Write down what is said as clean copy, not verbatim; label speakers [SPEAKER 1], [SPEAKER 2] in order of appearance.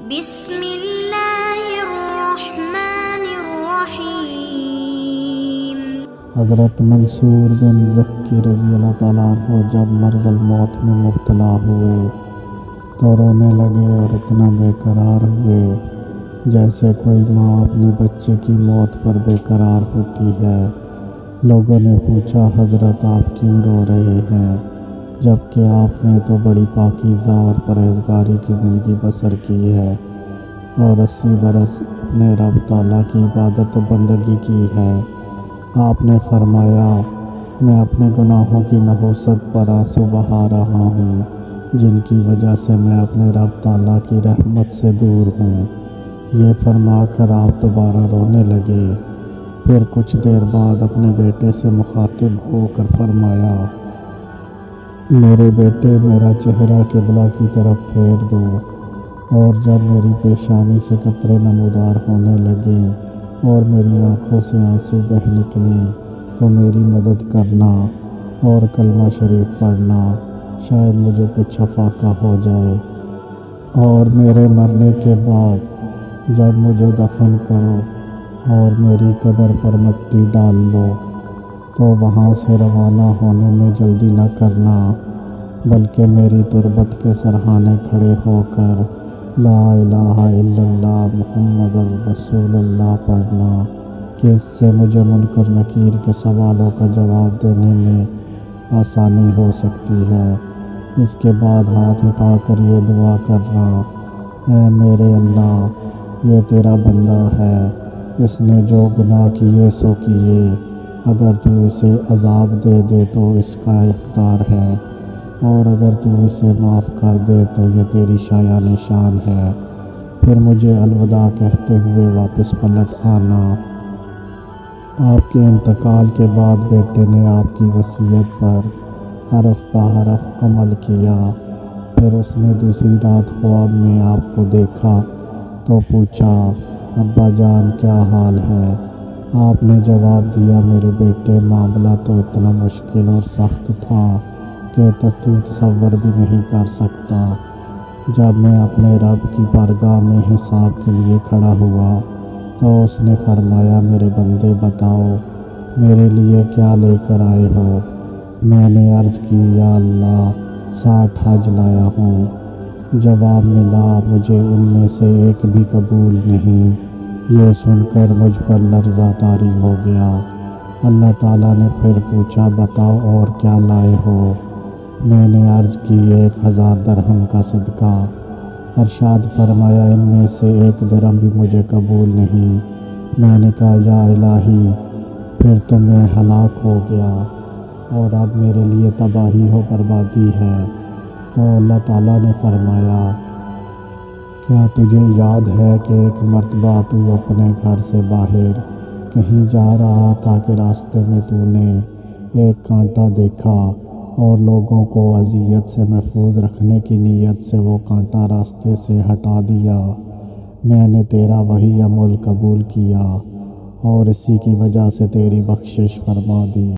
[SPEAKER 1] بسم اللہ الرحمن الرحیم۔
[SPEAKER 2] حضرت منصور بن ذکی رضی اللہ تعالیٰ عنہ جب مرض الموت میں مبتلا ہوئے تو رونے لگے اور اتنا بے قرار ہوئے جیسے کوئی ماں اپنے بچے کی موت پر بے قرار ہوتی ہے۔ لوگوں نے پوچھا حضرت آپ کیوں رو رہے ہیں جبکہ آپ نے تو بڑی پاکیزہ اور پرہیزگاری کی زندگی بسر کی ہے اور 80 برس اپنے رب تعالیٰ کی عبادت و بندگی کی ہے۔ آپ نے فرمایا میں اپنے گناہوں کی نحوست پر آنسو بہا رہا ہوں جن کی وجہ سے میں اپنے رب تعالیٰ کی رحمت سے دور ہوں۔ یہ فرما کر آپ دوبارہ رونے لگے۔ پھر کچھ دیر بعد اپنے بیٹے سے مخاطب ہو کر فرمایا میرے بیٹے میرا چہرہ قبلہ کی طرف پھیر دو، اور جب میری پیشانی سے قطرے نمودار ہونے لگیں اور میری آنکھوں سے آنسو بہہ نکلیں تو میری مدد کرنا اور کلمہ شریف پڑھنا، شاید مجھے کچھ افاقہ ہو جائے، اور میرے مرنے کے بعد جب مجھے دفن کرو اور میری قبر پر مٹی ڈال لو تو وہاں سے روانہ ہونے میں جلدی نہ کرنا بلکہ میری تربت کے سرہانے کھڑے ہو کر لا الہ الا اللہ محمد رسول اللہ پڑھنا کہ اس سے مجھے منکر نکیر کے سوالوں کا جواب دینے میں آسانی ہو سکتی ہے۔ اس کے بعد ہاتھ اٹھا کر یہ دعا کرنا اے میرے اللہ یہ تیرا بندہ ہے، اس نے جو گناہ کیے سو کیے، اگر تو اسے عذاب دے دے تو اس کا اختیار ہے، اور اگر تو اسے معاف کر دے تو یہ تیری شایان شان ہے۔ پھر مجھے الوداع کہتے ہوئے واپس پلٹ آنا۔ آپ کے انتقال کے بعد بیٹے نے آپ کی وصیت پر حرف بہ حرف عمل کیا۔ پھر اس نے دوسری رات خواب میں آپ کو دیکھا تو پوچھا ابا جان کیا حال ہے؟ آپ نے جواب دیا میرے بیٹے معاملہ تو اتنا مشکل اور سخت تھا کہ تو تصور بھی نہیں کر سکتا۔ جب میں اپنے رب کی بارگاہ میں حساب کے لیے کھڑا ہوا تو اس نے فرمایا میرے بندے بتاؤ میرے لیے کیا لے کر آئے ہو؟ میں نے عرض کی یا اللہ 60 حج لایا ہوں۔ جواب ملا مجھے ان میں سے ایک بھی قبول نہیں۔ یہ سن کر مجھ پر لرزہ طاری ہو گیا۔ اللہ تعالیٰ نے پھر پوچھا بتاؤ اور کیا لائے ہو؟ میں نے عرض کی 1000 درہم کا صدقہ۔ ارشاد فرمایا ان میں سے 1 درہم بھی مجھے قبول نہیں۔ میں نے کہا یا الہی پھر تو میں ہلاک ہو گیا اور اب میرے لیے تباہی و بربادی ہے۔ تو اللہ تعالیٰ نے فرمایا کیا تجھے یاد ہے کہ ایک مرتبہ تو اپنے گھر سے باہر کہیں جا رہا تھا کہ راستے میں تو نے ایک کانٹا دیکھا اور لوگوں کو اذیت سے محفوظ رکھنے کی نیت سے وہ کانٹا راستے سے ہٹا دیا؟ میں نے تیرا وہی عمل قبول کیا اور اسی کی وجہ سے تیری بخشش فرما دی۔